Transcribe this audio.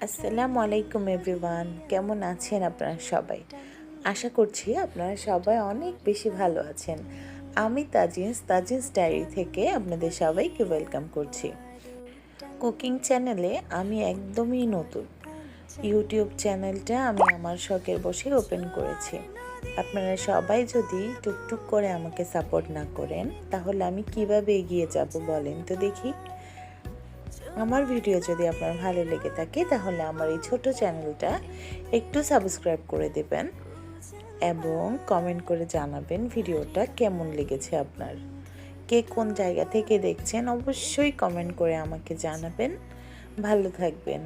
আসসালামু আলাইকুম এভরিওয়ান, কেমন আছেন আপনারা সবাই? আশা করছি আপনারা সবাই অনেক বেশি ভালো আছেন। আমি তাজিন্স ডায়েরি থেকে আপনাদের সবাইকে ওয়েলকাম করছি। কুকিং চ্যানেলে আমি একদমই নতুন। ইউটিউব চ্যানেলটা আমি আমার শখের বসে ওপেন করেছি। আপনারা সবাই যদি টুকটুক করে আমাকে সাপোর্ট না করেন, তাহলে আমি কিভাবে এগিয়ে যাব বলেন তো দেখি? আমার ভিডিও যদি আপনার ভালো লেগে থাকে তাহলে আমার এই ছোট চ্যানেলটা একটু সাবস্ক্রাইব করে দেবেন এবং কমেন্ট করে জানাবেন ভিডিওটা কেমন লেগেছে আপনার। কে কোন জায়গা থেকে দেখছেন অবশ্যই কমেন্ট করে আমাকে জানাবেন। ভালো থাকবেন।